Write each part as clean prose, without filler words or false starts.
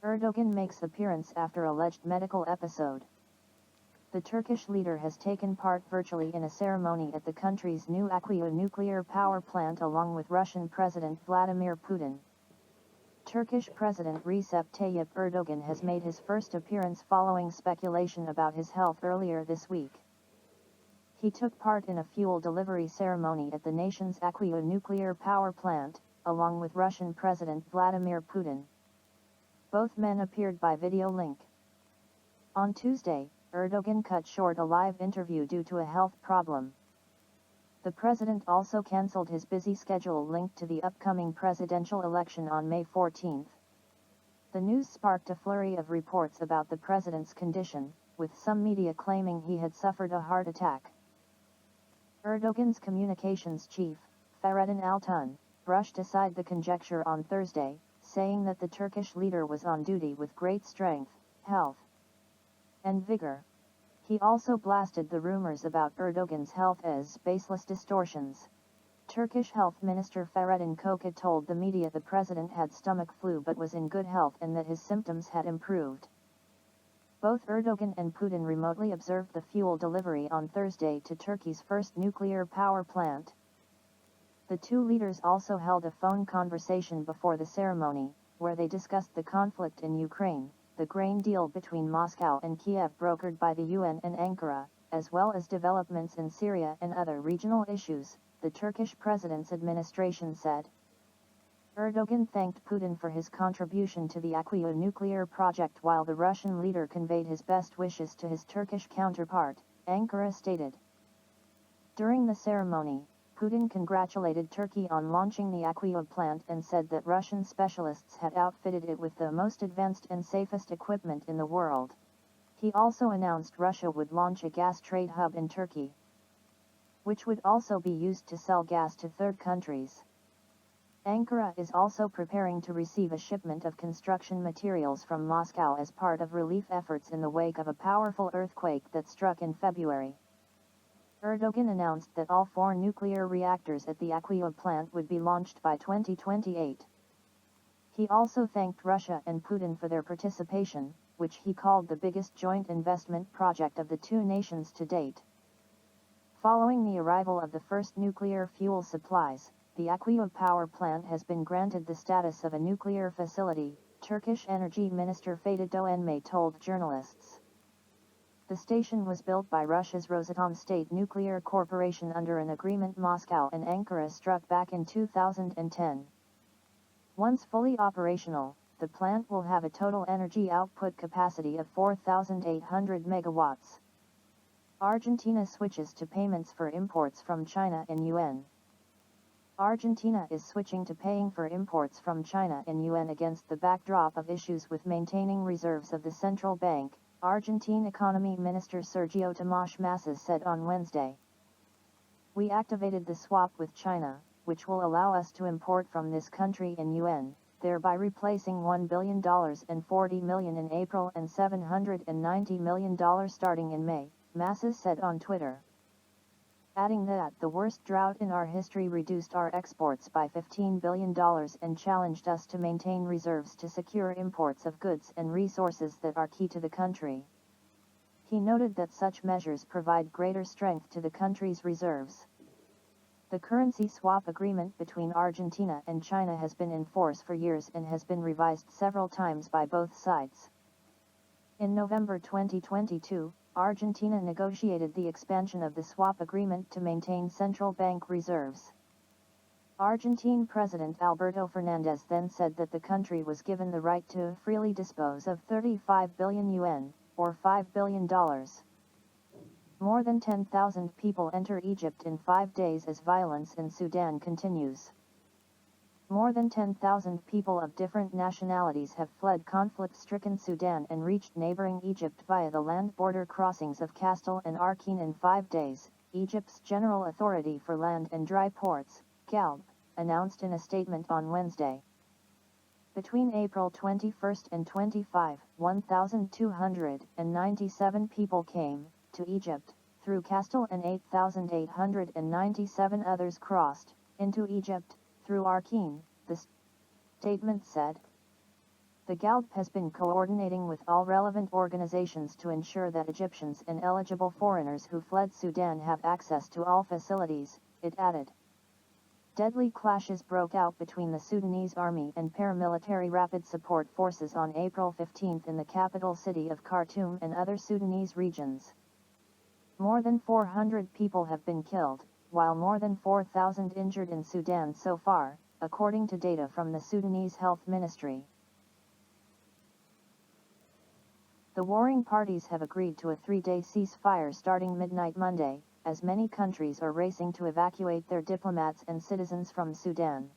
Erdogan makes appearance after alleged medical episode. The Turkish leader has taken part virtually in a ceremony at the country's new Akkuyu nuclear power plant along with Russian President Vladimir Putin. Turkish President Recep Tayyip Erdogan has made his first appearance following speculation about his health earlier this week. He took part in a fuel delivery ceremony at the nation's Akkuyu nuclear power plant, along with Russian President Vladimir Putin. Both men appeared by video link. On Tuesday, Erdogan cut short a live interview due to a health problem. The president also cancelled his busy schedule linked to the upcoming presidential election on May 14. The news sparked a flurry of reports about the president's condition, with some media claiming he had suffered a heart attack. Erdogan's communications chief, Fahrettin Altun, brushed aside the conjecture on Thursday, saying that the Turkish leader was on duty with great strength, health, and vigor. He also blasted the rumors about Erdogan's health as baseless distortions. Turkish Health Minister Fahrettin Koca told the media the president had stomach flu but was in good health and that his symptoms had improved. Both Erdogan and Putin remotely observed the fuel delivery on Thursday to Turkey's first nuclear power plant. The two leaders also held a phone conversation before the ceremony, where they discussed the conflict in Ukraine, the grain deal between Moscow and Kiev brokered by the UN and Ankara, as well as developments in Syria and other regional issues, the Turkish president's administration said. Erdogan thanked Putin for his contribution to the Akkuyu nuclear project while the Russian leader conveyed his best wishes to his Turkish counterpart, Ankara stated. During the ceremony, Putin congratulated Turkey on launching the Akkuyu plant and said that Russian specialists had outfitted it with the most advanced and safest equipment in the world. He also announced Russia would launch a gas trade hub in Turkey, which would also be used to sell gas to third countries. Ankara is also preparing to receive a shipment of construction materials from Moscow as part of relief efforts in the wake of a powerful earthquake that struck in February. Erdogan announced that all 4 nuclear reactors at the Akkuyu plant would be launched by 2028. He also thanked Russia and Putin for their participation, which he called the biggest joint investment project of the two nations to date. Following the arrival of the first nuclear fuel supplies, the Akkuyu power plant has been granted the status of a nuclear facility, Turkish Energy Minister Fatih Doğanbay told journalists. The station was built by Russia's Rosatom State Nuclear Corporation under an agreement Moscow and Ankara struck back in 2010. Once fully operational, the plant will have a total energy output capacity of 4,800 megawatts. Argentina switches to payments for imports from China in Yuan. Argentina is switching to paying for imports from China in Yuan against the backdrop of issues with maintaining reserves of the central bank, Argentine Economy Minister Sergio Tomás Masas said on Wednesday. We activated the swap with China, which will allow us to import from this country in Yuan, thereby replacing $1 billion and $40 million in April and $790 million starting in May, Masas said on Twitter. Adding that the worst drought in our history reduced our exports by $15 billion and challenged us to maintain reserves to secure imports of goods and resources that are key to the country. He noted that such measures provide greater strength to the country's reserves. The currency swap agreement between Argentina and China has been in force for years and has been revised several times by both sides. In November 2022, Argentina negotiated the expansion of the swap agreement to maintain central bank reserves. Argentine President Alberto Fernandez then said that the country was given the right to freely dispose of 35 billion yuan, or $5 billion. More than 10,000 people enter Egypt in 5 days as violence in Sudan continues. More than 10,000 people of different nationalities have fled conflict-stricken Sudan and reached neighboring Egypt via the land border crossings of Castel and Arkin in 5 days, Egypt's General Authority for Land and Dry Ports, GALB, announced in a statement on Wednesday. Between April 21 and 25, 1,297 people came to Egypt through Castel and 8,897 others crossed into Egypt through Arkin, the statement said. The GALP has been coordinating with all relevant organizations to ensure that Egyptians and eligible foreigners who fled Sudan have access to all facilities, it added. Deadly clashes broke out between the Sudanese army and paramilitary rapid support forces on April 15 in the capital city of Khartoum and other Sudanese regions. More than 400 people have been killed, while more than 4,000 injured in Sudan so far, according to data from the Sudanese Health Ministry. The warring parties have agreed to a 3-day ceasefire starting midnight Monday, as many countries are racing to evacuate their diplomats and citizens from Sudan.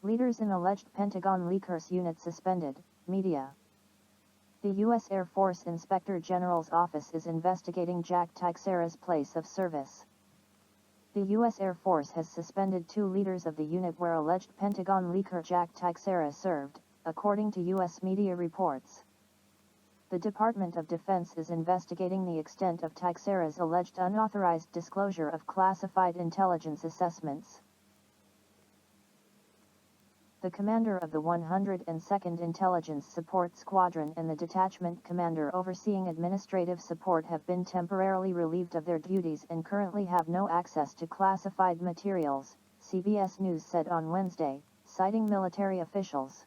Leaders in alleged Pentagon leakers unit suspended, media. The U.S. Air Force Inspector General's office is investigating Jack Teixeira's place of service. The U.S. Air Force has suspended 2 leaders of the unit where alleged Pentagon leaker Jack Teixeira served, according to U.S. media reports. The Department of Defense is investigating the extent of Teixeira's alleged unauthorized disclosure of classified intelligence assessments. The commander of the 102nd Intelligence Support Squadron and the detachment commander overseeing administrative support have been temporarily relieved of their duties and currently have no access to classified materials, CBS News said on Wednesday, citing military officials.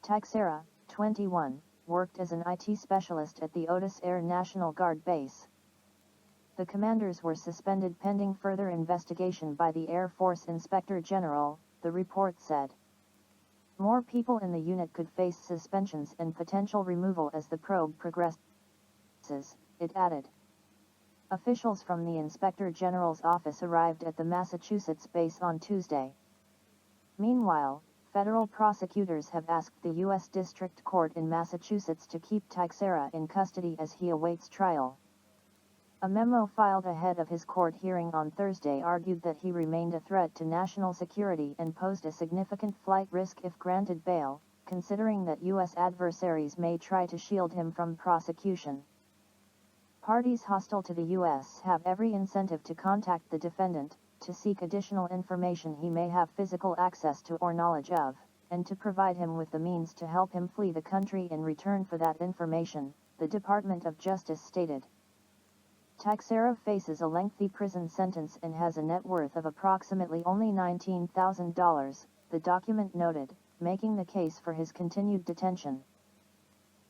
Teixeira, 21, worked as an IT specialist at the Otis Air National Guard base. The commanders were suspended pending further investigation by the Air Force Inspector General, the report said. More people in the unit could face suspensions and potential removal as the probe progresses, it added. Officials from the Inspector General's office arrived at the Massachusetts base on Tuesday. Meanwhile, federal prosecutors have asked the U.S. District Court in Massachusetts to keep Teixeira in custody as he awaits trial. A memo filed ahead of his court hearing on Thursday argued that he remained a threat to national security and posed a significant flight risk if granted bail, considering that U.S. adversaries may try to shield him from prosecution. Parties hostile to the U.S. have every incentive to contact the defendant, to seek additional information he may have physical access to or knowledge of, and to provide him with the means to help him flee the country in return for that information, the Department of Justice stated. Teixeira faces a lengthy prison sentence and has a net worth of approximately only $19,000, the document noted, making the case for his continued detention.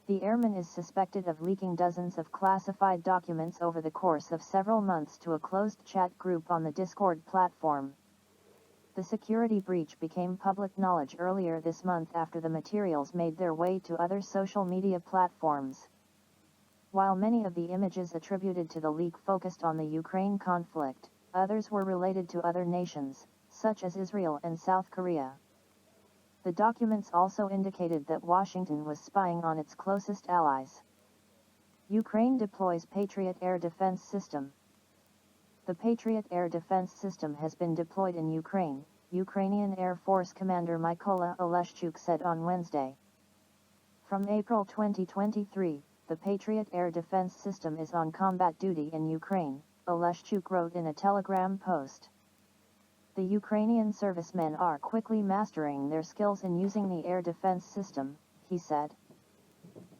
The airman is suspected of leaking dozens of classified documents over the course of several months to a closed chat group on the Discord platform. The security breach became public knowledge earlier this month after the materials made their way to other social media platforms. While many of the images attributed to the leak focused on the Ukraine conflict, others were related to other nations, such as Israel and South Korea. The documents also indicated that Washington was spying on its closest allies. Ukraine deploys Patriot air defense system. The Patriot air defense system has been deployed in Ukraine, Ukrainian Air Force Commander Mykola Oleshchuk said on Wednesday. From April 2023, the Patriot air defense system is on combat duty in Ukraine, Oleshchuk wrote in a Telegram post. The Ukrainian servicemen are quickly mastering their skills in using the air defense system, he said.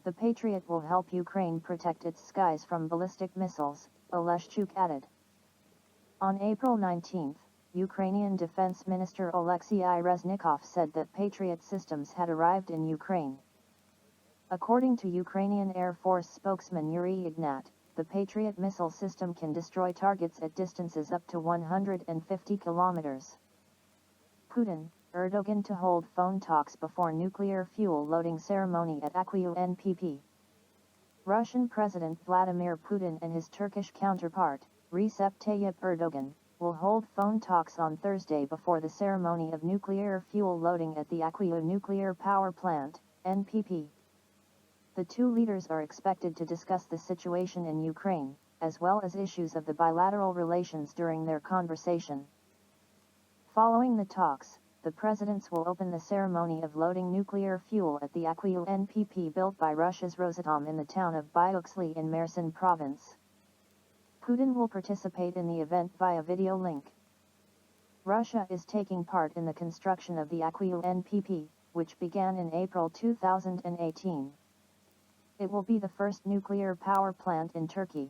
The Patriot will help Ukraine protect its skies from ballistic missiles, Oleshchuk added. On April 19, Ukrainian Defense Minister Oleksiy Reznikov said that Patriot systems had arrived in Ukraine. According to Ukrainian Air Force spokesman Yuri Ignat, the Patriot missile system can destroy targets at distances up to 150 kilometers. Putin, Erdogan to hold phone talks before nuclear fuel loading ceremony at Akkuyu NPP. Russian President Vladimir Putin and his Turkish counterpart, Recep Tayyip Erdogan, will hold phone talks on Thursday before the ceremony of nuclear fuel loading at the Akkuyu nuclear power plant, NPP. The two leaders are expected to discuss the situation in Ukraine, as well as issues of the bilateral relations during their conversation. Following the talks, the presidents will open the ceremony of loading nuclear fuel at the Akkuyu NPP built by Russia's Rosatom in the town of Byuksli in Mersin province. Putin will participate in the event via video link. Russia is taking part in the construction of the Akkuyu NPP, which began in April 2018. It will be the first nuclear power plant in Turkey.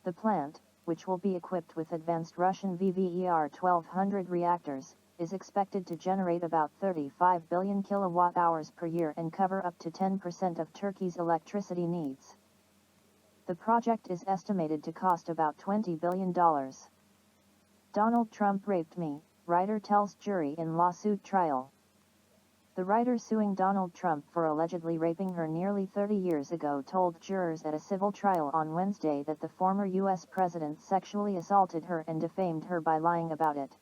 The plant, which will be equipped with advanced Russian VVER 1200 reactors, is expected to generate about 35 billion kilowatt-hours per year and cover up to 10% of Turkey's electricity needs. The project is estimated to cost about $20 billion. Donald Trump raped me, writer tells jury in lawsuit trial. The writer suing Donald Trump for allegedly raping her nearly 30 years ago told jurors at a civil trial on Wednesday that the former U.S. president sexually assaulted her and defamed her by lying about it.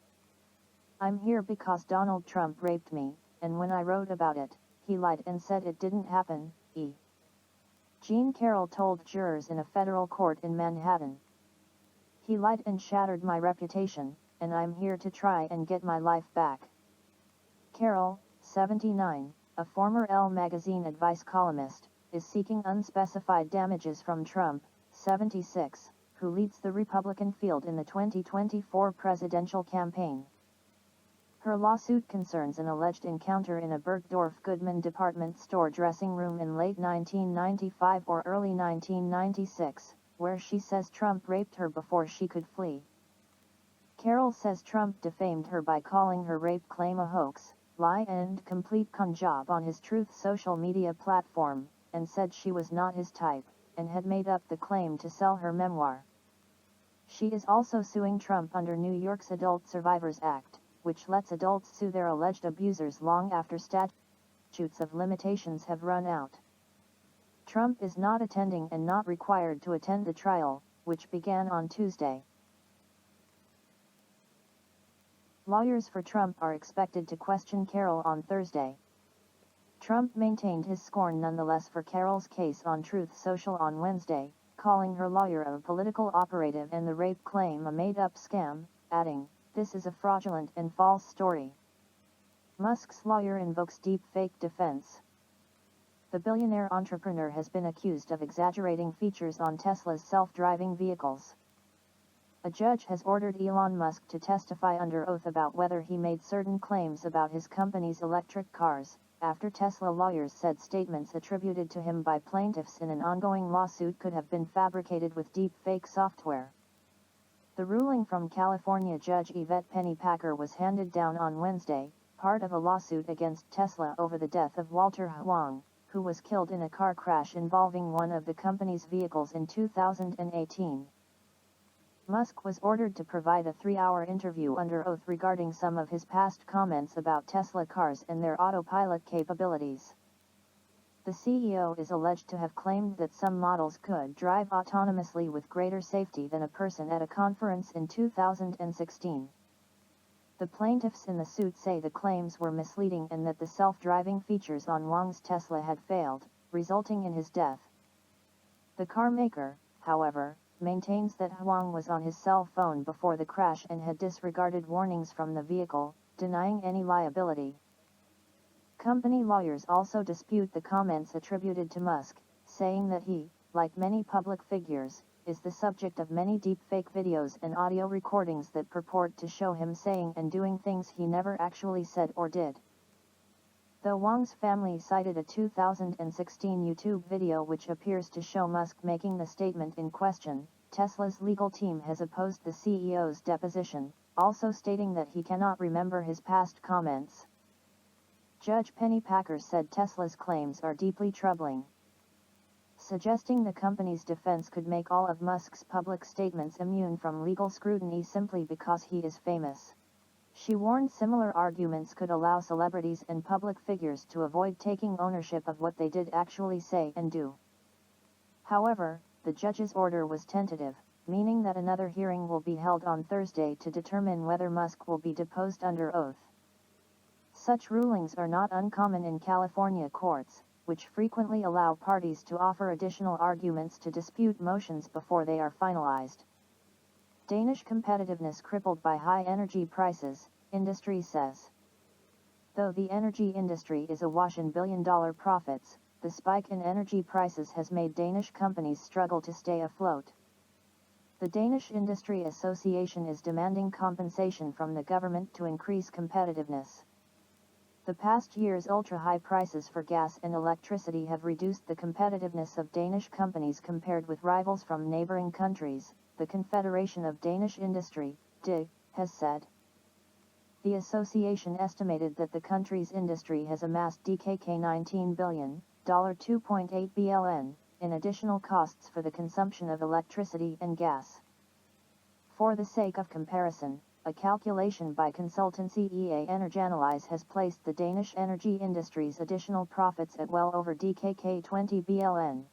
"I'm here because Donald Trump raped me, and when I wrote about it, he lied and said it didn't happen," Jean Carroll told jurors in a federal court in Manhattan. "He lied and shattered my reputation, and I'm here to try and get my life back." Carroll, 79, a former Elle magazine advice columnist, is seeking unspecified damages from Trump, 76, who leads the Republican field in the 2024 presidential campaign. Her lawsuit concerns an alleged encounter in a Bergdorf Goodman department store dressing room in late 1995 or early 1996, where she says Trump raped her before she could flee. Carroll says Trump defamed her by calling her rape claim a hoax, lie and complete con job on his Truth social media platform, and said she was not his type, and had made up the claim to sell her memoir. She is also suing Trump under New York's Adult Survivors Act, which lets adults sue their alleged abusers long after statutes of limitations have run out. Trump is not attending and not required to attend the trial, which began on Tuesday. Lawyers for Trump are expected to question Carroll on Thursday. Trump maintained his scorn nonetheless for Carroll's case on Truth Social on Wednesday, calling her lawyer a political operative and the rape claim a made-up scam, adding, "This is a fraudulent and false story." Musk's lawyer invokes deepfake defense. The billionaire entrepreneur has been accused of exaggerating features on Tesla's self-driving vehicles. A judge has ordered Elon Musk to testify under oath about whether he made certain claims about his company's electric cars, after Tesla lawyers said statements attributed to him by plaintiffs in an ongoing lawsuit could have been fabricated with deepfake software. The ruling from California Judge Yvette Pennypacker was handed down on Wednesday, part of a lawsuit against Tesla over the death of Walter Huang, who was killed in a car crash involving one of the company's vehicles in 2018. Musk was ordered to provide a 3-hour interview under oath regarding some of his past comments about Tesla cars and their autopilot capabilities. The CEO is alleged to have claimed that some models could drive autonomously with greater safety than a person at a conference in 2016. The plaintiffs in the suit say the claims were misleading and that the self-driving features on Wang's Tesla had failed, resulting in his death. The car maker, however, maintains that Huang was on his cell phone before the crash and had disregarded warnings from the vehicle, denying any liability. Company lawyers also dispute the comments attributed to Musk, saying that he, like many public figures, is the subject of many deepfake videos and audio recordings that purport to show him saying and doing things he never actually said or did. Though Wang's family cited a 2016 YouTube video which appears to show Musk making the statement in question, Tesla's legal team has opposed the CEO's deposition, also stating that he cannot remember his past comments. Judge Pennypacker said Tesla's claims are deeply troubling, suggesting the company's defense could make all of Musk's public statements immune from legal scrutiny simply because he is famous. She warned similar arguments could allow celebrities and public figures to avoid taking ownership of what they did actually say and do. However, the judge's order was tentative, meaning that another hearing will be held on Thursday to determine whether Musk will be deposed under oath. Such rulings are not uncommon in California courts, which frequently allow parties to offer additional arguments to dispute motions before they are finalized. Danish competitiveness crippled by high energy prices, industry says. Though the energy industry is awash in billion-dollar profits, the spike in energy prices has made Danish companies struggle to stay afloat. The Danish Industry Association is demanding compensation from the government to increase competitiveness. The past year's ultra-high prices for gas and electricity have reduced the competitiveness of Danish companies compared with rivals from neighboring countries, the Confederation of Danish Industry, DIG, has said. The association estimated that the country's industry has amassed DKK 19 billion, $2.8 billion, in additional costs for the consumption of electricity and gas. For the sake of comparison, a calculation by consultancy EA Energianalyse has placed the Danish energy industry's additional profits at well over DKK 20 billion.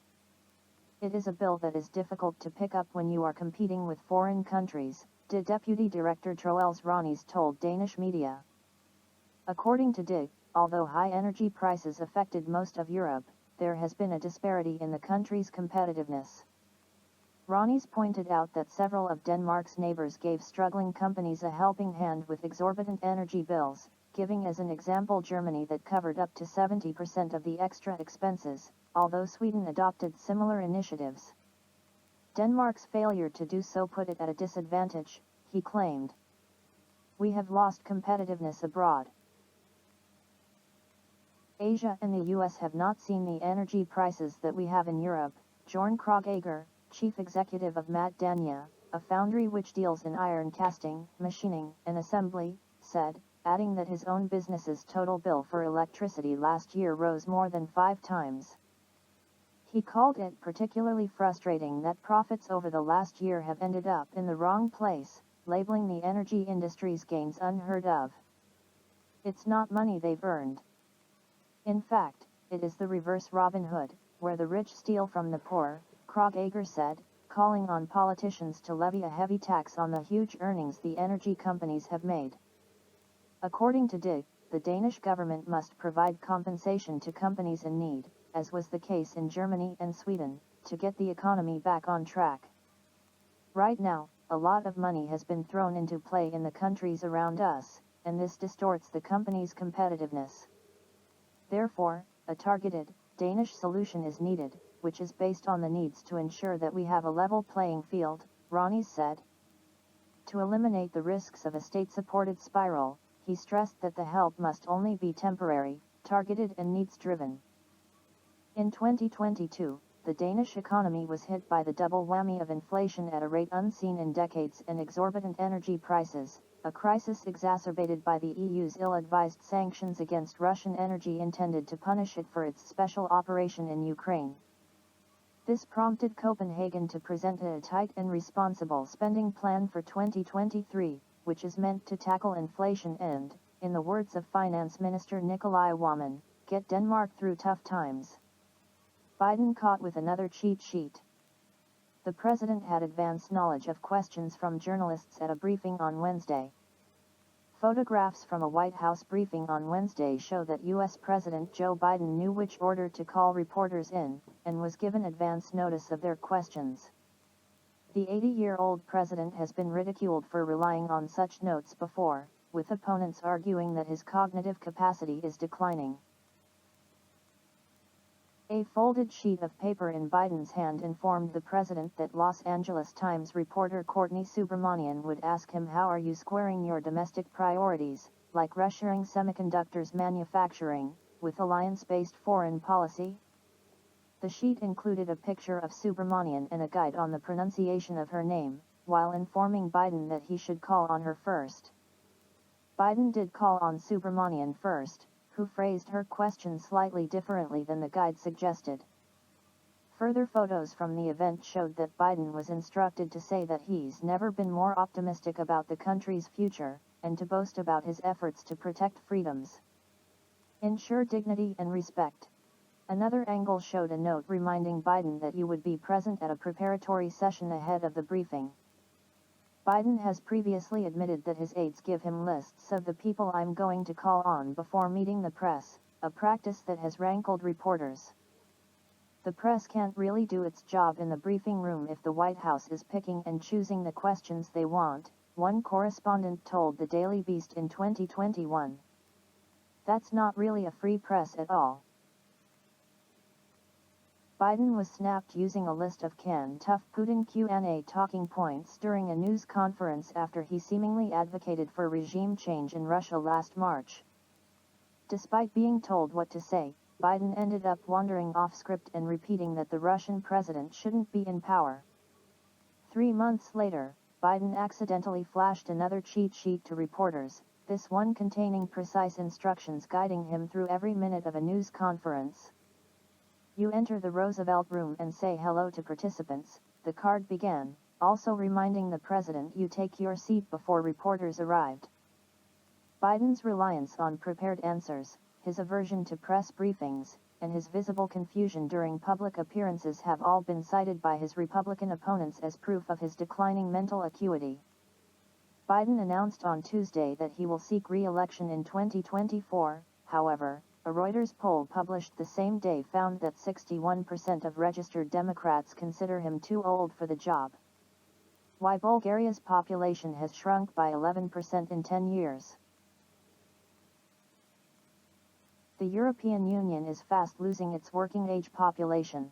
It is a bill that is difficult to pick up when you are competing with foreign countries, DIG Deputy Director Troels Ronnies told Danish media. According to DIG, although high energy prices affected most of Europe, there has been a disparity in the country's competitiveness. Ronnies pointed out that several of Denmark's neighbors gave struggling companies a helping hand with exorbitant energy bills, giving as an example Germany that covered up to 70% of the extra expenses, although Sweden adopted similar initiatives. Denmark's failure to do so put it at a disadvantage, he claimed. We have lost competitiveness abroad. Asia and the US have not seen the energy prices that we have in Europe, Jorn Krogager, chief executive of Mat Dania, a foundry which deals in iron casting, machining, and assembly, said, adding that his own business's total bill for electricity last year rose more than 5 times. He called it particularly frustrating that profits over the last year have ended up in the wrong place, labeling the energy industry's gains unheard of. It's not money they've earned. In fact, it is the reverse Robin Hood, where the rich steal from the poor, Krogager said, calling on politicians to levy a heavy tax on the huge earnings the energy companies have made. According to DIG, the Danish government must provide compensation to companies in need, as was the case in Germany and Sweden, to get the economy back on track. Right now, a lot of money has been thrown into play in the countries around us, and this distorts the company's competitiveness. Therefore, a targeted, Danish solution is needed, which is based on the needs to ensure that we have a level playing field, Ronnies said. To eliminate the risks of a state-supported spiral, he stressed that the help must only be temporary, targeted and needs-driven. In 2022, the Danish economy was hit by the double whammy of inflation at a rate unseen in decades and exorbitant energy prices, a crisis exacerbated by the EU's ill-advised sanctions against Russian energy intended to punish it for its special operation in Ukraine. This prompted Copenhagen to present a tight and responsible spending plan for 2023, which is meant to tackle inflation and, in the words of Finance Minister Nikolai Wammen, get Denmark through tough times. Biden caught with another cheat sheet. The president had advance knowledge of questions from journalists at a briefing on Wednesday. Photographs from a White House briefing on Wednesday show that U.S. President Joe Biden knew which order to call reporters in, and was given advance notice of their questions. The 80-year-old president has been ridiculed for relying on such notes before, with opponents arguing that his cognitive capacity is declining. A folded sheet of paper in Biden's hand informed the president that Los Angeles Times reporter Courtney Subramanian would ask him, how are you squaring your domestic priorities, like reshoring semiconductors manufacturing, with alliance-based foreign policy? The sheet included a picture of Subramanian and a guide on the pronunciation of her name, while informing Biden that he should call on her first. Biden did call on Subramanian first, who phrased her question slightly differently than the guide suggested. Further photos from the event showed that Biden was instructed to say that he's never been more optimistic about the country's future, and to boast about his efforts to protect freedoms, ensure dignity and respect. Another angle showed a note reminding Biden that you would be present at a preparatory session ahead of the briefing. Biden has previously admitted that his aides give him lists of the people I'm going to call on before meeting the press, a practice that has rankled reporters. The press can't really do its job in the briefing room if the White House is picking and choosing the questions they want, one correspondent told the Daily Beast in 2021. That's not really a free press at all. Biden was snapped using a list of tough Putin Q&A talking points during a news conference after he seemingly advocated for regime change in Russia last March. Despite being told what to say, Biden ended up wandering off script and repeating that the Russian president shouldn't be in power. 3 months later, Biden accidentally flashed another cheat sheet to reporters, this one containing precise instructions guiding him through every minute of a news conference. "You enter the Roosevelt room and say hello to participants," the card began, also reminding the president you take your seat before reporters arrived. Biden's reliance on prepared answers, his aversion to press briefings, and his visible confusion during public appearances have all been cited by his Republican opponents as proof of his declining mental acuity. Biden announced on Tuesday that he will seek re-election in 2024, however, a Reuters poll published the same day found that 61% of registered Democrats consider him too old for the job. Why Bulgaria's population has shrunk by 11% in 10 years. The European Union is fast losing its working-age population.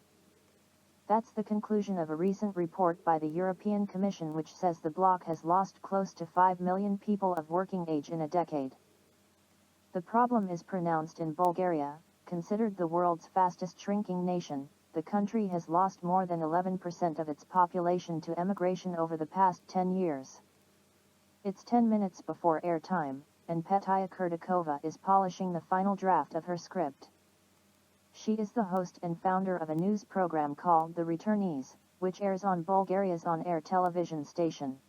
That's the conclusion of a recent report by the European Commission, which says the bloc has lost close to 5 million people of working age in a decade. The problem is pronounced in Bulgaria, considered the world's fastest shrinking nation. The country has lost more than 11% of its population to emigration over the past 10 years. It's 10 minutes before airtime, and Petya Kurtikova is polishing the final draft of her script. She is the host and founder of a news program called The Returnees, which airs on Bulgaria's on-air television station.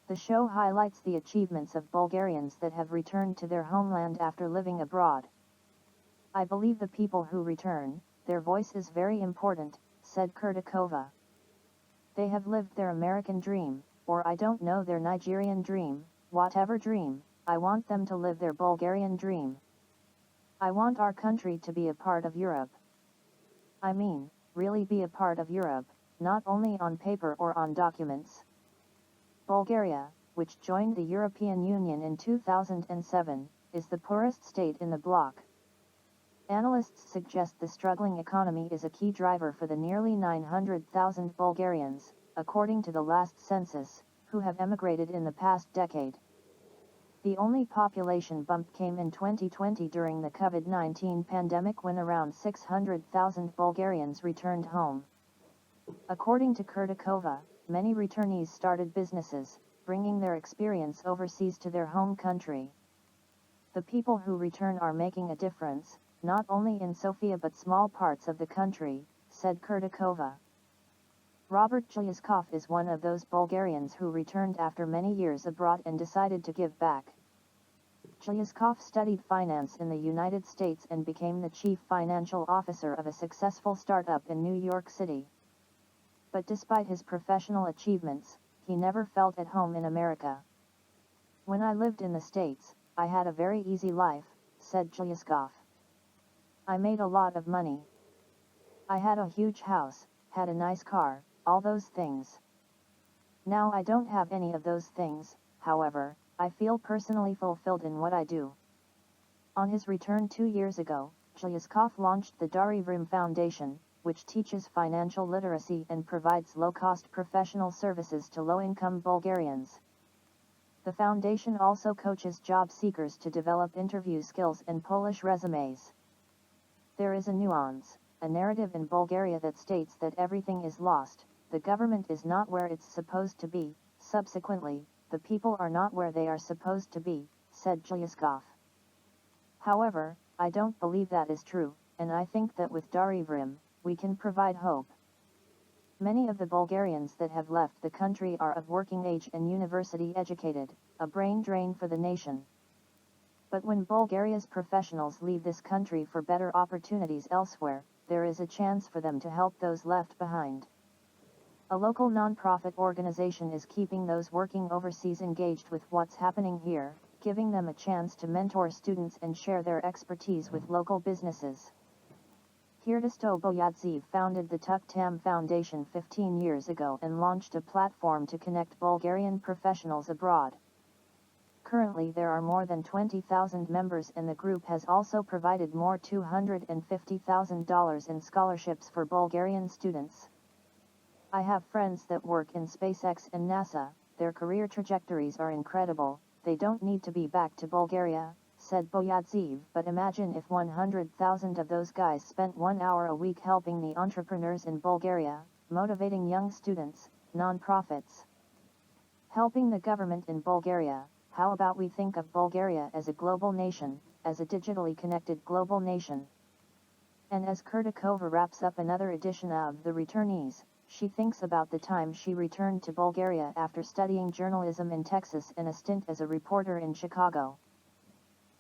The show highlights the achievements of Bulgarians that have returned to their homeland after living abroad. "I believe the people who return, their voice is very important," said Kurtikova. "They have lived their American dream, or I don't know, their Nigerian dream, whatever dream. I want them to live their Bulgarian dream. I want our country to be a part of Europe. I mean, really be a part of Europe, not only on paper or on documents." Bulgaria, which joined the European Union in 2007, is the poorest state in the bloc. Analysts suggest the struggling economy is a key driver for the nearly 900,000 Bulgarians, according to the last census, who have emigrated in the past decade. The only population bump came in 2020 during the COVID-19 pandemic, when around 600,000 Bulgarians returned home. According to Kurtikova, many returnees started businesses, bringing their experience overseas to their home country. "The people who return are making a difference, not only in Sofia but small parts of the country," said Kurtikova. Robert Gilyaskov is one of those Bulgarians who returned after many years abroad and decided to give back. Gilyaskov studied finance in the United States and became the chief financial officer of a successful startup in New York City. But despite his professional achievements, he never felt at home in America. "When I lived in the States, I had a very easy life," said Gilyaskov. "I made a lot of money. I had a huge house, had a nice car, all those things. Now I don't have any of those things, however, I feel personally fulfilled in what I do." On his return 2 years ago, Gilyaskov launched the Darivrim Foundation, which teaches financial literacy and provides low-cost professional services to low-income Bulgarians. The foundation also coaches job seekers to develop interview skills and Polish resumes. There is a nuance, a narrative in Bulgaria that states that everything is lost, the government is not where it's supposed to be, subsequently, the people are not where they are supposed to be, said Gilyaskov. However, I don't believe that is true, and I think that with Darivrim, we can provide hope. Many of the Bulgarians that have left the country are of working age and university educated, a brain drain for the nation. But when Bulgaria's professionals leave this country for better opportunities elsewhere, there is a chance for them to help those left behind. A local non-profit organization is keeping those working overseas engaged with what's happening here, giving them a chance to mentor students and share their expertise with local businesses. Hirdisto Boyadzev founded the Tuktam Foundation 15 years ago and launched a platform to connect Bulgarian professionals abroad. Currently there are more than 20,000 members, and the group has also provided more $250,000 in scholarships for Bulgarian students. "I have friends that work in SpaceX and NASA, their career trajectories are incredible, they don't need to be back to Bulgaria," said Boyadzev, but imagine if 100,000 of those guys spent 1 hour a week helping the entrepreneurs in Bulgaria, motivating young students, non-profits, helping the government in Bulgaria. How about we think of Bulgaria as a global nation, as a digitally connected global nation? And as Kurtikova wraps up another edition of The Returnees, she thinks about the time she returned to Bulgaria after studying journalism in Texas and a stint as a reporter in Chicago.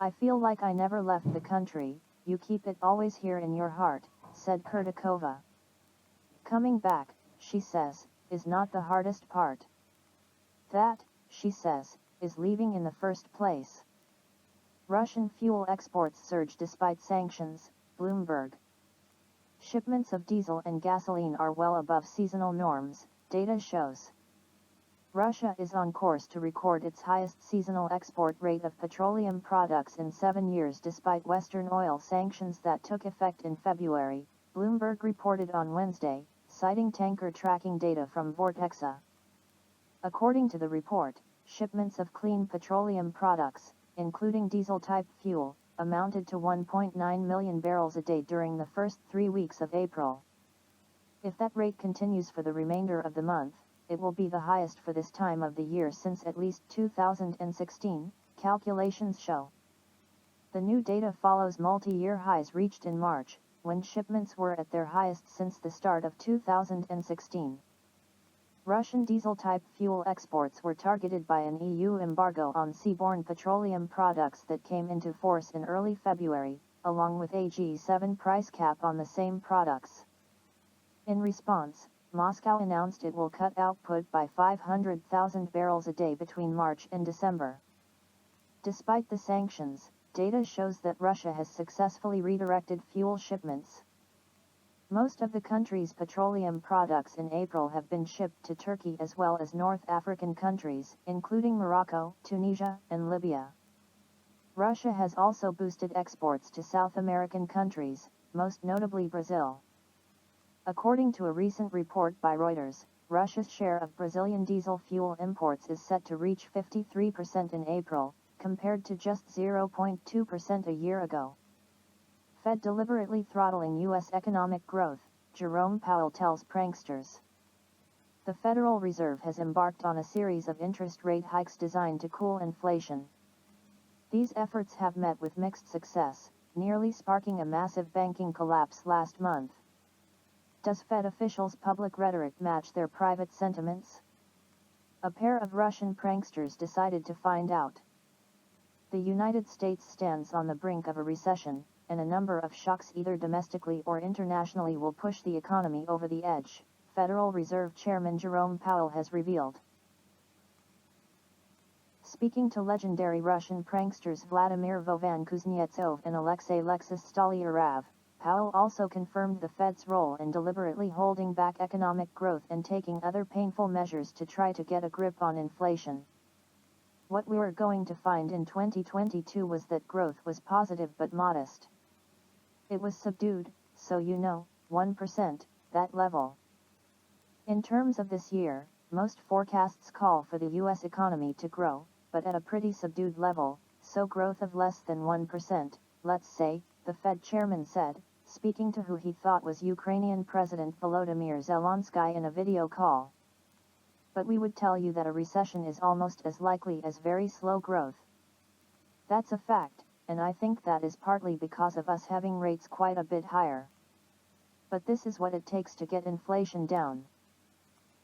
I feel like I never left the country. You keep it always here in your heart, said Kurtikova. Coming back, she says, is not the hardest part. That, she says, is leaving in the first place. Russian fuel exports surge despite sanctions, Bloomberg. Shipments of diesel and gasoline are well above seasonal norms, data shows. Russia is on course to record its highest seasonal export rate of petroleum products in 7 years despite Western oil sanctions that took effect in February, Bloomberg reported on Wednesday, citing tanker tracking data from Vortexa. According to the report, shipments of clean petroleum products, including diesel-type fuel, amounted to 1.9 million barrels a day during the first 3 weeks of April. If that rate continues for the remainder of the month, it will be the highest for this time of the year since at least 2016, calculations show. The new data follows multi-year highs reached in March, when shipments were at their highest since the start of 2016. Russian diesel-type fuel exports were targeted by an EU embargo on seaborne petroleum products that came into force in early February, along with a G7 price cap on the same products. In response, Moscow announced it will cut output by 500,000 barrels a day between March and December. Despite the sanctions, data shows that Russia has successfully redirected fuel shipments. Most of the country's petroleum products in April have been shipped to Turkey as well as North African countries, including Morocco, Tunisia, and Libya. Russia has also boosted exports to South American countries, most notably Brazil. According to a recent report by Reuters, Russia's share of Brazilian diesel fuel imports is set to reach 53% in April, compared to just 0.2% a year ago. Fed deliberately throttling U.S. economic growth, Jerome Powell tells pranksters. The Federal Reserve has embarked on a series of interest rate hikes designed to cool inflation. These efforts have met with mixed success, nearly sparking a massive banking collapse last month. Does Fed officials' public rhetoric match their private sentiments? A pair of Russian pranksters decided to find out. The United States stands on the brink of a recession, and a number of shocks either domestically or internationally will push the economy over the edge, Federal Reserve Chairman Jerome Powell has revealed. Speaking to legendary Russian pranksters Vladimir Vovan Kuznetsov and Alexei Lexus Stolyarov, Powell also confirmed the Fed's role in deliberately holding back economic growth and taking other painful measures to try to get a grip on inflation. What we were going to find in 2022 was that growth was positive but modest. It was subdued, so 1%, that level. In terms of this year, most forecasts call for the U.S. economy to grow, but at a pretty subdued level, so growth of less than 1%, let's say, the Fed chairman said, speaking to who he thought was Ukrainian President Volodymyr Zelensky in a video call. But we would tell you that a recession is almost as likely as very slow growth. That's a fact, and I think that is partly because of us having rates quite a bit higher. But this is what it takes to get inflation down.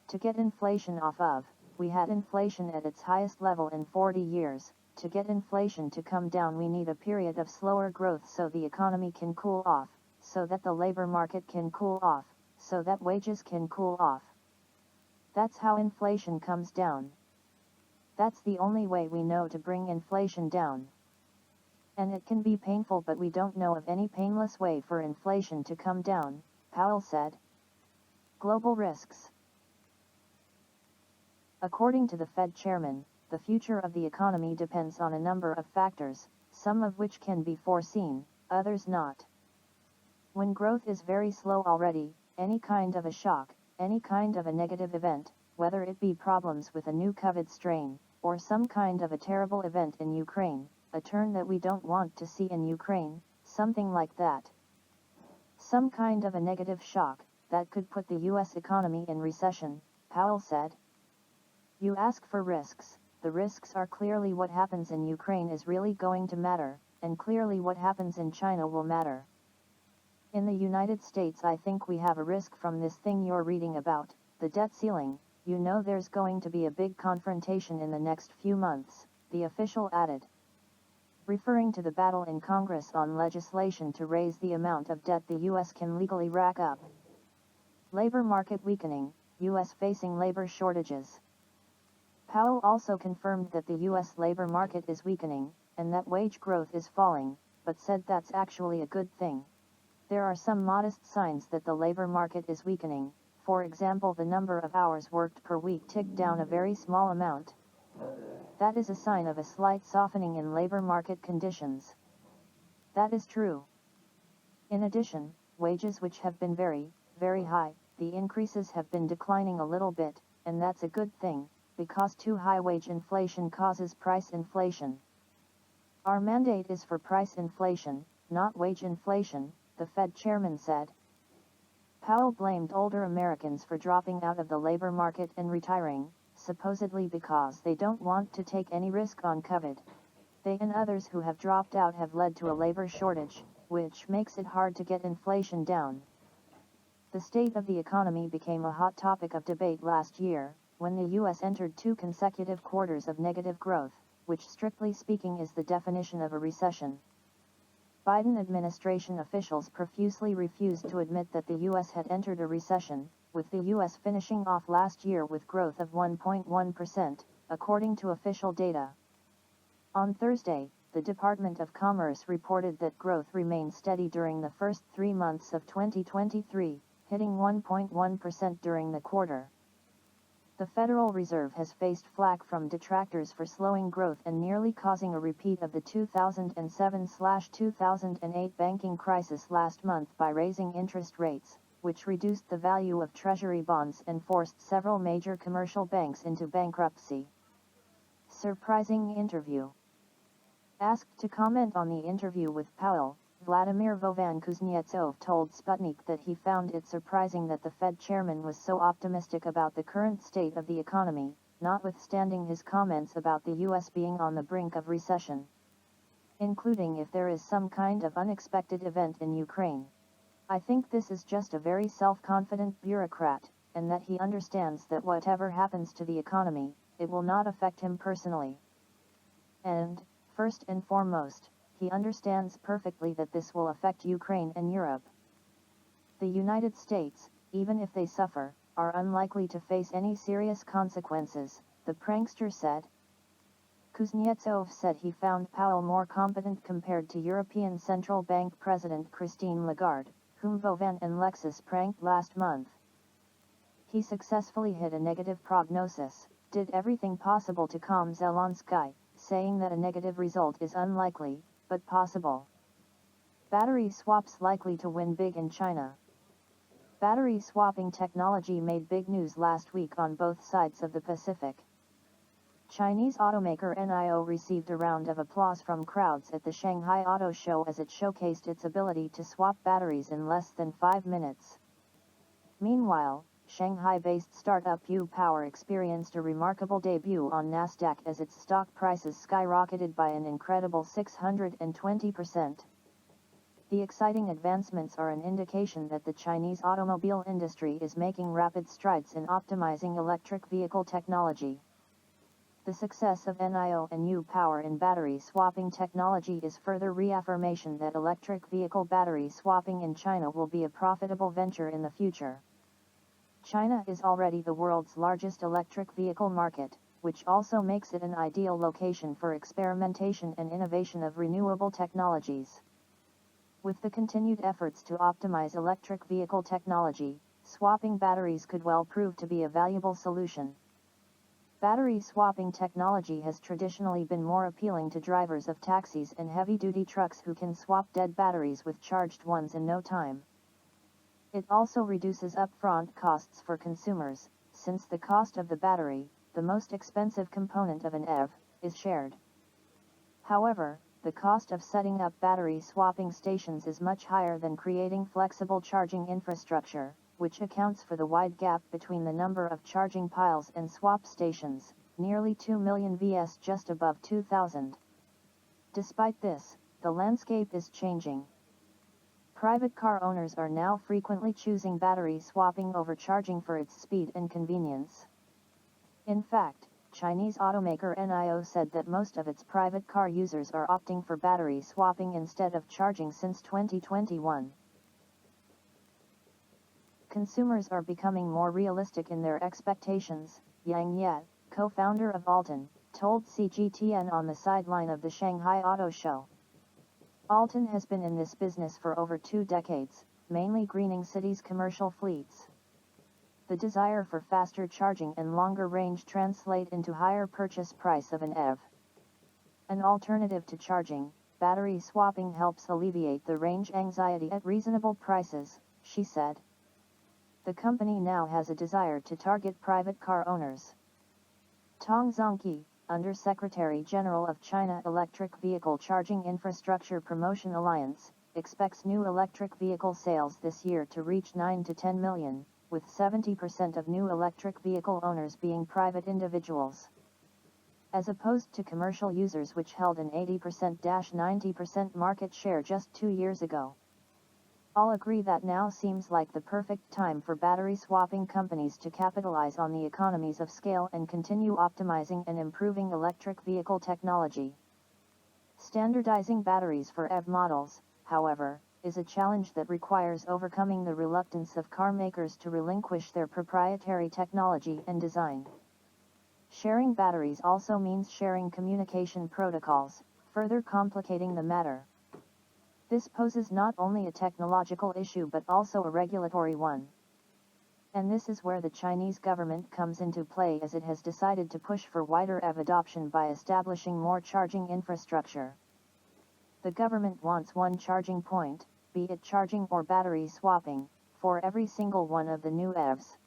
To get inflation off of, we had inflation at its highest level in 40 years, to get inflation to come down we need a period of slower growth so the economy can cool off, so that the labor market can cool off, so that wages can cool off. That's how inflation comes down. That's the only way we know to bring inflation down. And it can be painful, but we don't know of any painless way for inflation to come down, Powell said. Global risks. According to the Fed chairman, the future of the economy depends on a number of factors, some of which can be foreseen, others not. When growth is very slow already, any kind of a shock, any kind of a negative event, whether it be problems with a new COVID strain, or some kind of a terrible event in Ukraine, a turn that we don't want to see in Ukraine, something like that. Some kind of a negative shock, that could put the US economy in recession, Powell said. You ask for risks, the risks are clearly what happens in Ukraine is really going to matter, and clearly what happens in China will matter. In the United States I think we have a risk from this thing you're reading about, the debt ceiling. You know there's going to be a big confrontation in the next few months, the official added. Referring to the battle in Congress on legislation to raise the amount of debt the U.S. can legally rack up. Labor market weakening, U.S. facing labor shortages. Powell also confirmed that the U.S. labor market is weakening, and that wage growth is falling, but said that's actually a good thing. There are some modest signs that the labor market is weakening, for example the number of hours worked per week ticked down a very small amount. That is a sign of a slight softening in labor market conditions. That is true. In addition, wages which have been very, very high, the increases have been declining a little bit, and that's a good thing, because too high wage inflation causes price inflation. Our mandate is for price inflation, not wage inflation, the Fed chairman said. Powell blamed older Americans for dropping out of the labor market and retiring, supposedly because they don't want to take any risk on COVID. They and others who have dropped out have led to a labor shortage, which makes it hard to get inflation down. The state of the economy became a hot topic of debate last year, when the U.S. entered 2 consecutive quarters of negative growth, which strictly speaking is the definition of a recession. Biden administration officials profusely refused to admit that the U.S. had entered a recession, with the U.S. finishing off last year with growth of 1.1%, according to official data. On Thursday, the Department of Commerce reported that growth remained steady during the first 3 months of 2023, hitting 1.1% during the quarter. The Federal Reserve has faced flack from detractors for slowing growth and nearly causing a repeat of the 2007-2008 banking crisis last month by raising interest rates, which reduced the value of Treasury bonds and forced several major commercial banks into bankruptcy. Surprising interview. Asked to comment on the interview with Powell, Vladimir Vovan Kuznetsov told Sputnik that he found it surprising that the Fed chairman was so optimistic about the current state of the economy, notwithstanding his comments about the U.S. being on the brink of recession, including if there is some kind of unexpected event in Ukraine. I think this is just a very self-confident bureaucrat, and that he understands that whatever happens to the economy, it will not affect him personally. And, first and foremost, he understands perfectly that this will affect Ukraine and Europe. The United States, even if they suffer, are unlikely to face any serious consequences, the prankster said. Kuznetsov said he found Powell more competent compared to European Central Bank President Christine Lagarde, whom Vovan and Lexus pranked last month. He successfully hit a negative prognosis, did everything possible to calm Zelensky, saying that a negative result is unlikely, but possible. Battery swaps likely to win big in China. Battery swapping technology made big news last week on both sides of the Pacific. Chinese automaker NIO received a round of applause from crowds at the Shanghai Auto Show as it showcased its ability to swap batteries in less than 5 minutes. Meanwhile, Shanghai-based startup Power experienced a remarkable debut on Nasdaq as its stock prices skyrocketed by an incredible 620%. The exciting advancements are an indication that the Chinese automobile industry is making rapid strides in optimizing electric vehicle technology. The success of NIO and Power in battery swapping technology is further reaffirmation that electric vehicle battery swapping in China will be a profitable venture in the future. China is already the world's largest electric vehicle market, which also makes it an ideal location for experimentation and innovation of renewable technologies. With the continued efforts to optimize electric vehicle technology, swapping batteries could well prove to be a valuable solution. Battery swapping technology has traditionally been more appealing to drivers of taxis and heavy-duty trucks who can swap dead batteries with charged ones in no time. It also reduces upfront costs for consumers, since the cost of the battery, the most expensive component of an EV, is shared. However, the cost of setting up battery swapping stations is much higher than creating flexible charging infrastructure, which accounts for the wide gap between the number of charging piles and swap stations, nearly 2 million vs just above 2,000. Despite this, the landscape is changing. Private car owners are now frequently choosing battery swapping over charging for its speed and convenience. In fact, Chinese automaker NIO said that most of its private car users are opting for battery swapping instead of charging since 2021. Consumers are becoming more realistic in their expectations, Yang Ye, co-founder of Alton, told CGTN on the sideline of the Shanghai Auto Show. Alton has been in this business for over 2 decades, mainly greening cities' commercial fleets. The desire for faster charging and longer range translate into higher purchase price of an EV. An alternative to charging, battery swapping helps alleviate the range anxiety at reasonable prices, she said. The company now has a desire to target private car owners. Tong Zongqi, Under-Secretary General of China Electric Vehicle Charging Infrastructure Promotion Alliance, expects new electric vehicle sales this year to reach 9 to 10 million, with 70% of new electric vehicle owners being private individuals. As opposed to commercial users which held an 80%-90% market share just 2 years ago. All agree that now seems like the perfect time for battery swapping companies to capitalize on the economies of scale and continue optimizing and improving electric vehicle technology. Standardizing batteries for EV models, however, is a challenge that requires overcoming the reluctance of car makers to relinquish their proprietary technology and design. Sharing batteries also means sharing communication protocols, further complicating the matter. This poses not only a technological issue but also a regulatory one. And this is where the Chinese government comes into play, as it has decided to push for wider EV adoption by establishing more charging infrastructure. The government wants one charging point, be it charging or battery swapping, for every single one of the new EVs.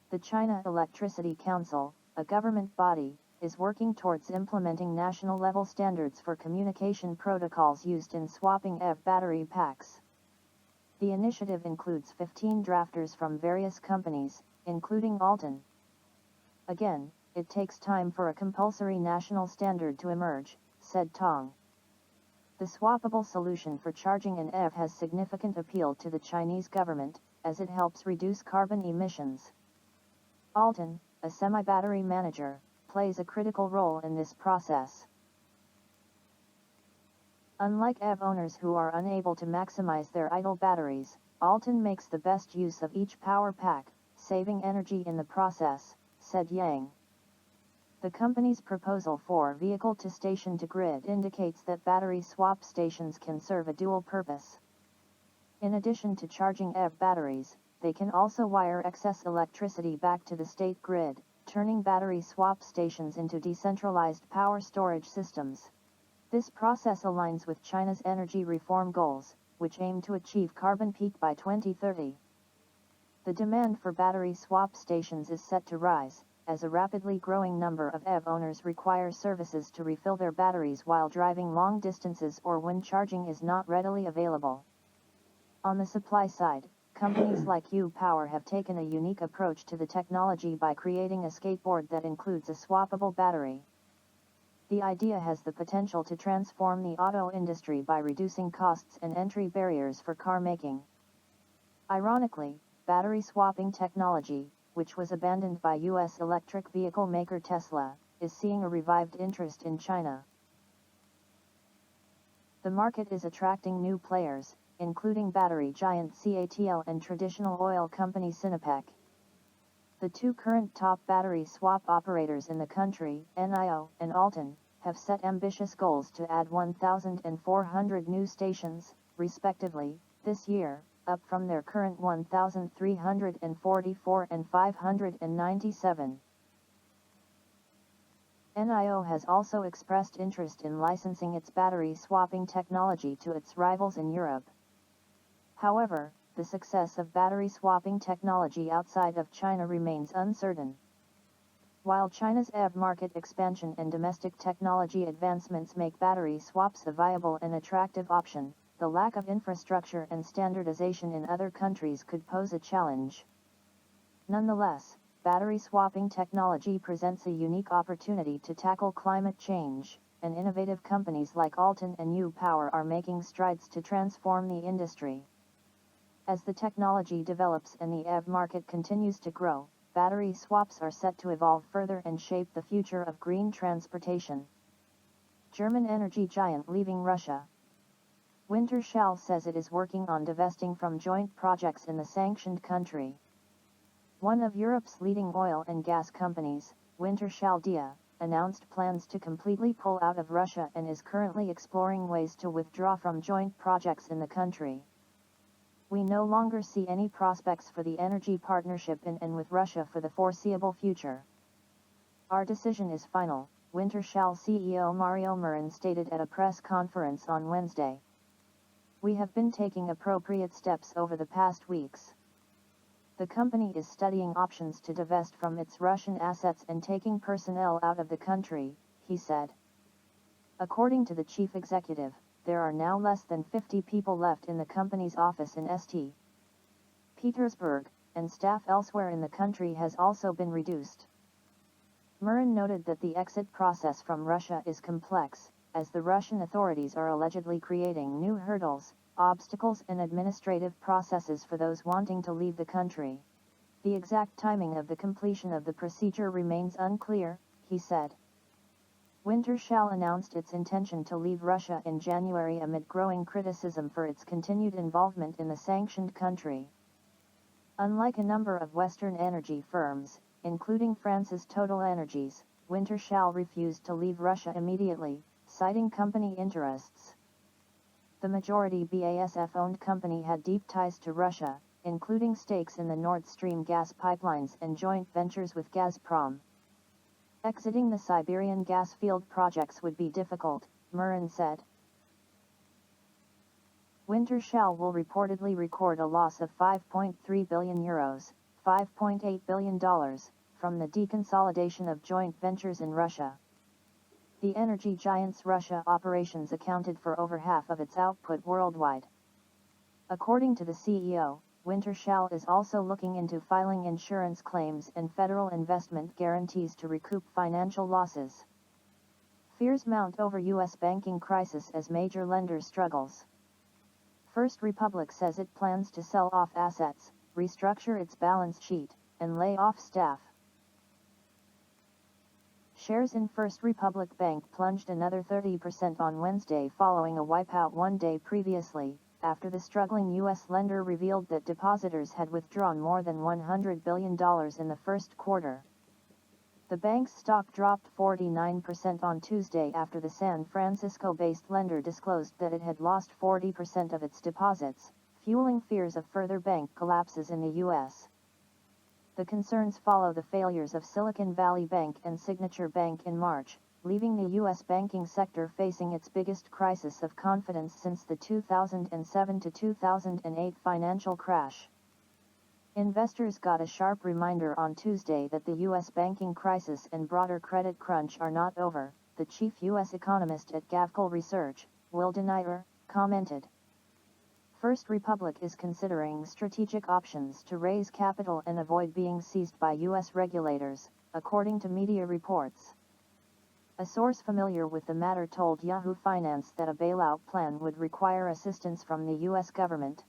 The China Electricity Council, a government body, is working towards implementing national-level standards for communication protocols used in swapping EV battery packs. The initiative includes 15 drafters from various companies, including Alton. Again, it takes time for a compulsory national standard to emerge, said Tong. The swappable solution for charging an EV has significant appeal to the Chinese government, as it helps reduce carbon emissions. Alton, a semi-battery manager, plays a critical role in this process. Unlike EV owners who are unable to maximize their idle batteries, Alton makes the best use of each power pack, saving energy in the process, said Yang. The company's proposal for vehicle-to-station-to-grid indicates that battery swap stations can serve a dual purpose. In addition to charging EV batteries, they can also wire excess electricity back to the state grid, turning battery swap stations into decentralized power storage systems. This process aligns with China's energy reform goals, which aim to achieve carbon peak by 2030. The demand for battery swap stations is set to rise, as a rapidly growing number of EV owners require services to refill their batteries while driving long distances or when charging is not readily available. On the supply side, companies like Power have taken a unique approach to the technology by creating a skateboard that includes a swappable battery. The idea has the potential to transform the auto industry by reducing costs and entry barriers for car making. Ironically, battery swapping technology, which was abandoned by U.S. electric vehicle maker Tesla, is seeing a revived interest in China. The market is attracting new players, including battery giant CATL and traditional oil company Sinopec. The two current top battery swap operators in the country, NIO and Alton, have set ambitious goals to add 1,400 new stations, respectively, this year, up from their current 1,344 and 597. NIO has also expressed interest in licensing its battery swapping technology to its rivals in Europe. However, the success of battery swapping technology outside of China remains uncertain. While China's EV market expansion and domestic technology advancements make battery swaps a viable and attractive option, the lack of infrastructure and standardization in other countries could pose a challenge. Nonetheless, battery swapping technology presents a unique opportunity to tackle climate change, and innovative companies like Alton and U-Power are making strides to transform the industry. As the technology develops and the EV market continues to grow, battery swaps are set to evolve further and shape the future of green transportation. German energy giant leaving Russia. Wintershall says it is working on divesting from joint projects in the sanctioned country. One of Europe's leading oil and gas companies, Wintershall Dea, announced plans to completely pull out of Russia and is currently exploring ways to withdraw from joint projects in the country. We no longer see any prospects for the energy partnership in and with Russia for the foreseeable future. Our decision is final, Wintershall CEO Mario Marin stated at a press conference on Wednesday. We have been taking appropriate steps over the past weeks. The company is studying options to divest from its Russian assets and taking personnel out of the country, he said. According to the chief executive, there are now less than 50 people left in the company's office in St. Petersburg, and staff elsewhere in the country has also been reduced. Marin noted that the exit process from Russia is complex, as the Russian authorities are allegedly creating new hurdles, obstacles and administrative processes for those wanting to leave the country. The exact timing of the completion of the procedure remains unclear, he said. Wintershall announced its intention to leave Russia in January amid growing criticism for its continued involvement in the sanctioned country. Unlike a number of Western energy firms, including France's Total Energies, Wintershall refused to leave Russia immediately, citing company interests. The majority BASF-owned company had deep ties to Russia, including stakes in the Nord Stream gas pipelines and joint ventures with Gazprom. Exiting the Siberian gas field projects would be difficult, Marin said. Wintershall will reportedly record a loss of €5.3 billion, $5.8 billion, from the deconsolidation of joint ventures in Russia. The energy giant's Russia operations accounted for over half of its output worldwide. According to the CEO, Wintershall is also looking into filing insurance claims and federal investment guarantees to recoup financial losses. Fears mount over U.S. banking crisis as major lender struggles. First Republic says it plans to sell off assets, restructure its balance sheet, and lay off staff. Shares in First Republic Bank plunged another 30% on Wednesday following a wipeout one day previously, after the struggling U.S. lender revealed that depositors had withdrawn more than $100 billion in the first quarter. The bank's stock dropped 49% on Tuesday after the San Francisco-based lender disclosed that it had lost 40% of its deposits, fueling fears of further bank collapses in the U.S. The concerns follow the failures of Silicon Valley Bank and Signature Bank in March, leaving the U.S. banking sector facing its biggest crisis of confidence since the 2007 to 2008 financial crash. Investors got a sharp reminder on Tuesday that the U.S. banking crisis and broader credit crunch are not over, the chief U.S. economist at Gavekal Research, Will Denier, commented. First Republic is considering strategic options to raise capital and avoid being seized by U.S. regulators, according to media reports. A source familiar with the matter told Yahoo Finance that a bailout plan would require assistance from the U.S. government.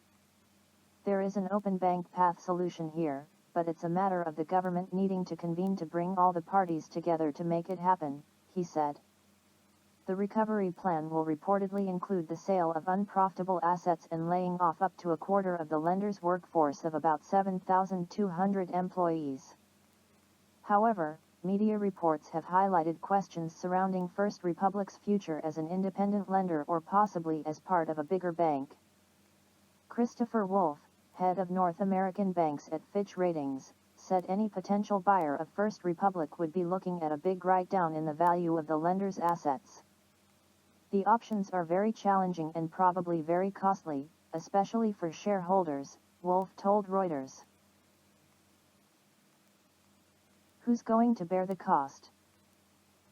There is an open bank path solution here, but it's a matter of the government needing to convene to bring all the parties together to make it happen, he said. The recovery plan will reportedly include the sale of unprofitable assets and laying off up to a quarter of the lender's workforce of about 7,200 employees. However, media reports have highlighted questions surrounding First Republic's future as an independent lender or possibly as part of a bigger bank. Christopher Wolfe, head of North American banks at Fitch Ratings, said any potential buyer of First Republic would be looking at a big write-down in the value of the lender's assets. The options are very challenging and probably very costly, especially for shareholders, Wolfe told Reuters. Who's going to bear the cost?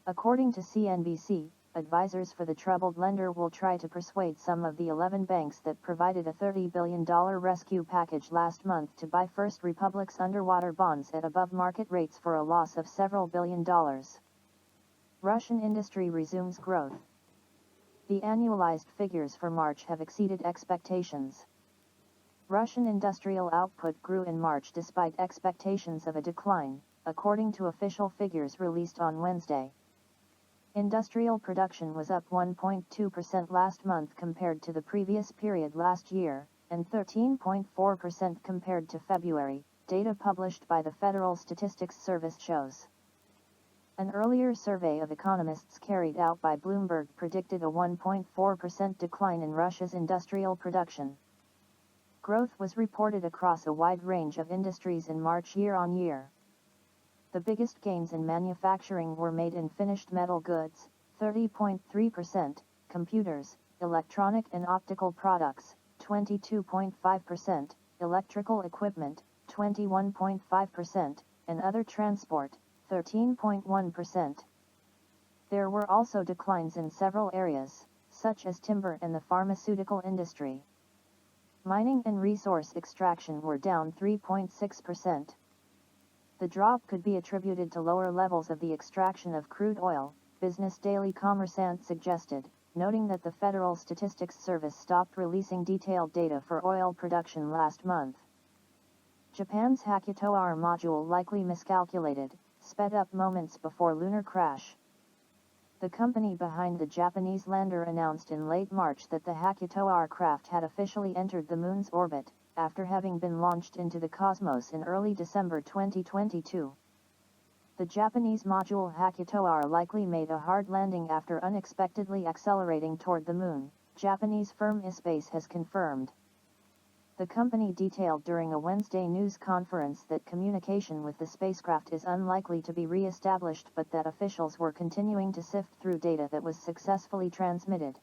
According to CNBC, advisors for the troubled lender will try to persuade some of the 11 banks that provided a $30 billion rescue package last month to buy First Republic's underwater bonds at above-market rates for a loss of several $billion. Russian industry resumes growth. The annualized figures for March have exceeded expectations. Russian industrial output grew in March despite expectations of a decline, according to official figures released on Wednesday. Industrial production was up 1.2% last month compared to the previous period last year, and 13.4% compared to February, data published by the Federal Statistics Service shows. An earlier survey of economists carried out by Bloomberg predicted a 1.4% decline in Russia's industrial production. Growth was reported across a wide range of industries in March year-on-year. The biggest gains in manufacturing were made in finished metal goods, 30.3%, computers, electronic and optical products, 22.5%, electrical equipment, 21.5%, and other transport, 13.1%. There were also declines in several areas, such as timber and the pharmaceutical industry. Mining and resource extraction were down 3.6%. The drop could be attributed to lower levels of the extraction of crude oil, Business Daily Commerçant suggested, noting that the Federal Statistics Service stopped releasing detailed data for oil production last month. Japan's Akkuyu module likely miscalculated, sped up moments before lunar crash. The company behind the Japanese lander announced in late March that the Akkuyu craft had officially entered the Moon's orbit, after having been launched into the cosmos in early December 2022. The Japanese module Akkuyu likely made a hard landing after unexpectedly accelerating toward the Moon, Japanese firm iSpace has confirmed. The company detailed during a Wednesday news conference that communication with the spacecraft is unlikely to be re-established, but that officials were continuing to sift through data that was successfully transmitted.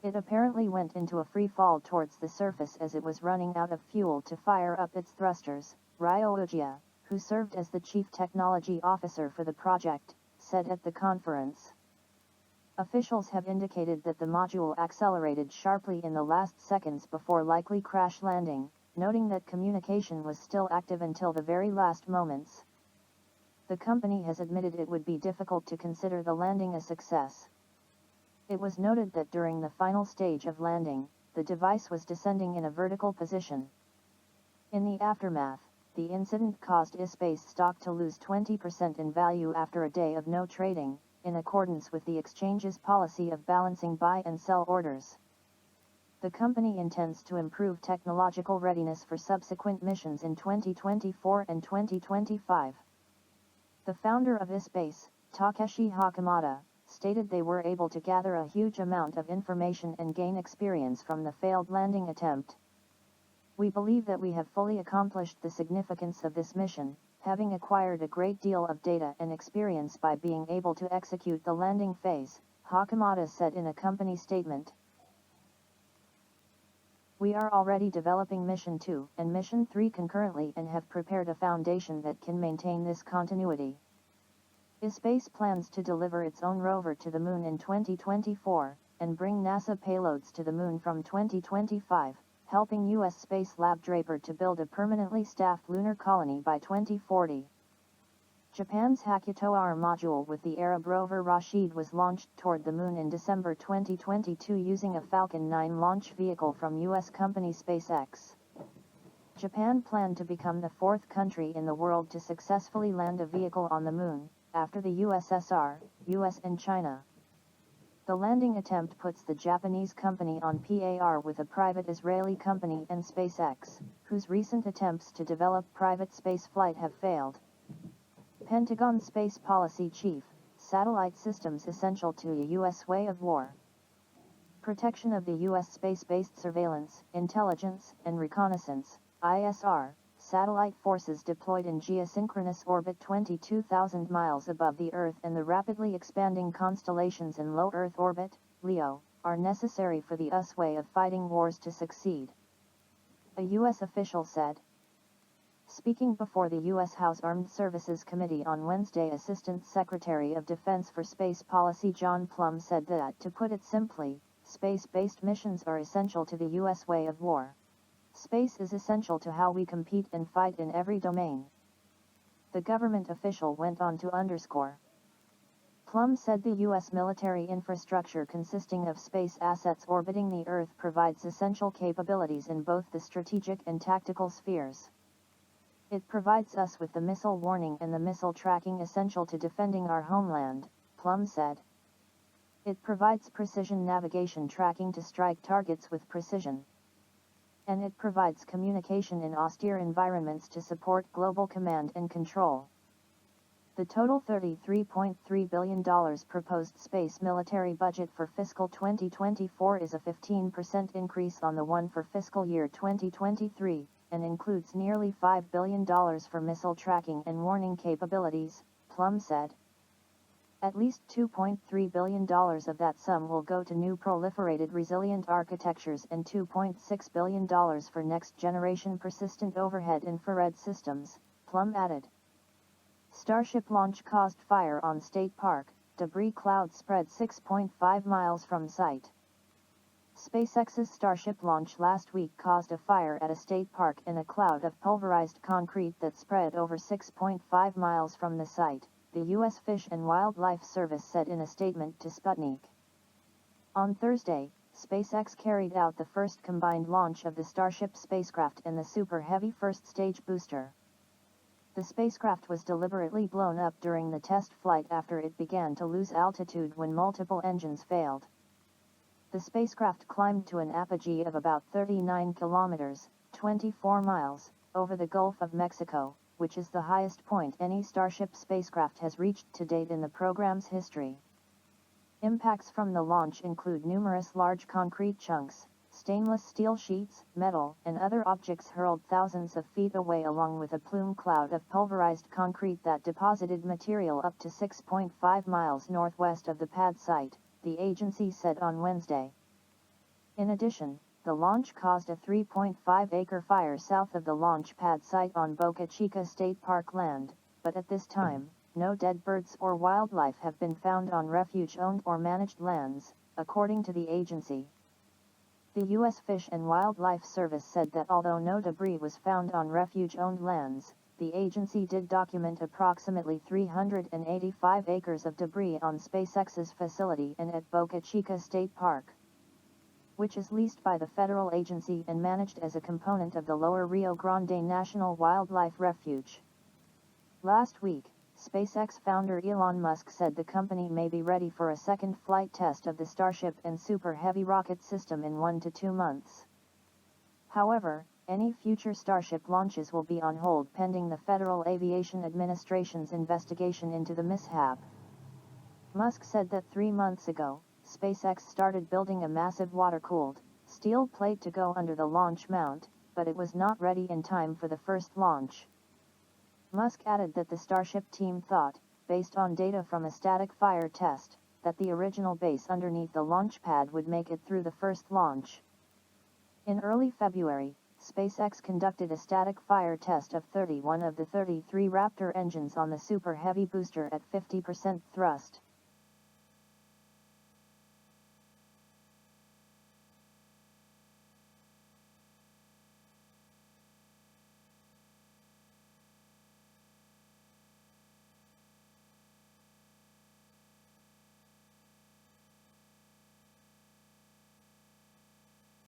It apparently went into a free fall towards the surface as it was running out of fuel to fire up its thrusters, Ryo Ujiya, who served as the chief technology officer for the project, said at the conference. Officials have indicated that the module accelerated sharply in the last seconds before likely crash landing, noting that communication was still active until the very last moments. The company has admitted it would be difficult to consider the landing a success. It was noted that during the final stage of landing, the device was descending in a vertical position. In the aftermath, the incident caused iSpace stock to lose 20% in value after a day of no trading, in accordance with the exchange's policy of balancing buy and sell orders. The company intends to improve technological readiness for subsequent missions in 2024 and 2025. The founder of iSpace, Takeshi Hakamada, stated they were able to gather a huge amount of information and gain experience from the failed landing attempt. We believe that we have fully accomplished the significance of this mission, having acquired a great deal of data and experience by being able to execute the landing phase, Hakamada said in a company statement. We are already developing Mission 2 and Mission 3 concurrently and have prepared a foundation that can maintain this continuity. iSpace plans to deliver its own rover to the Moon in 2024, and bring NASA payloads to the Moon from 2025. Helping U.S. Space Lab Draper to build a permanently staffed lunar colony by 2040. Japan's Akkuyu module with the Arab rover Rashid was launched toward the Moon in December 2022 using a Falcon 9 launch vehicle from U.S. company SpaceX. Japan planned to become the fourth country in the world to successfully land a vehicle on the Moon, after the USSR, US and China. The landing attempt puts the Japanese company on par with a private Israeli company and SpaceX, whose recent attempts to develop private spaceflight have failed. Pentagon Space Policy Chief, satellite systems essential to a U.S. way of war. Protection of the U.S. space-based surveillance, intelligence, and reconnaissance, ISR, satellite forces deployed in geosynchronous orbit 22,000 miles above the Earth and the rapidly expanding constellations in low Earth orbit, LEO, are necessary for the US way of fighting wars to succeed. A U.S. official said. Speaking before the U.S. House Armed Services Committee on Wednesday, Assistant Secretary of Defense for Space Policy John Plum said that, to put it simply, space-based missions are essential to the U.S. way of war. Space is essential to how we compete and fight in every domain. The government official went on to underscore. Plum said the U.S. military infrastructure consisting of space assets orbiting the Earth provides essential capabilities in both the strategic and tactical spheres. It provides us with the missile warning and the missile tracking essential to defending our homeland, Plum said. It provides precision navigation tracking to strike targets with precision. And it provides communication in austere environments to support global command and control. The total $33.3 billion proposed space military budget for fiscal 2024 is a 15% increase on the one for fiscal year 2023, and includes nearly $5 billion for missile tracking and warning capabilities, Plum said. At least $2.3 billion of that sum will go to new proliferated resilient architectures and $2.6 billion for next-generation persistent overhead infrared systems, Plum added. Starship launch caused fire on State Park, debris cloud spread 6.5 miles from site. SpaceX's Starship launch last week caused a fire at a state park in a cloud of pulverized concrete that spread over 6.5 miles from the site, the U.S. Fish and Wildlife Service said in a statement to Sputnik. On Thursday, SpaceX carried out the first combined launch of the Starship spacecraft and the Super Heavy first stage booster. The spacecraft was deliberately blown up during the test flight after it began to lose altitude when multiple engines failed. The spacecraft climbed to an apogee of about 39 kilometers, 24 miles, over the Gulf of Mexico, which is the highest point any Starship spacecraft has reached to date in the program's history. Impacts from the launch include numerous large concrete chunks, stainless steel sheets, metal, and other objects hurled thousands of feet away, along with a plume cloud of pulverized concrete that deposited material up to 6.5 miles northwest of the pad site, the agency said on Wednesday. In addition, the launch caused a 3.5-acre fire south of the launch pad site on Boca Chica State Park land, but at this time, no dead birds or wildlife have been found on refuge-owned or managed lands, according to the agency. The U.S. Fish and Wildlife Service said that although no debris was found on refuge-owned lands, the agency did document approximately 385 acres of debris on SpaceX's facility and at Boca Chica State Park, which is leased by the federal agency and managed as a component of the Lower Rio Grande National Wildlife Refuge. Last week, SpaceX founder Elon Musk said the company may be ready for a second flight test of the Starship and Super Heavy rocket system in 1 to 2 months. However, any future Starship launches will be on hold pending the Federal Aviation Administration's investigation into the mishap. Musk said that 3 months ago, SpaceX started building a massive water-cooled, steel plate to go under the launch mount, but it was not ready in time for the first launch. Musk added that the Starship team thought, based on data from a static fire test, that the original base underneath the launch pad would make it through the first launch. In early February, SpaceX conducted a static fire test of 31 of the 33 Raptor engines on the Super Heavy booster at 50% thrust.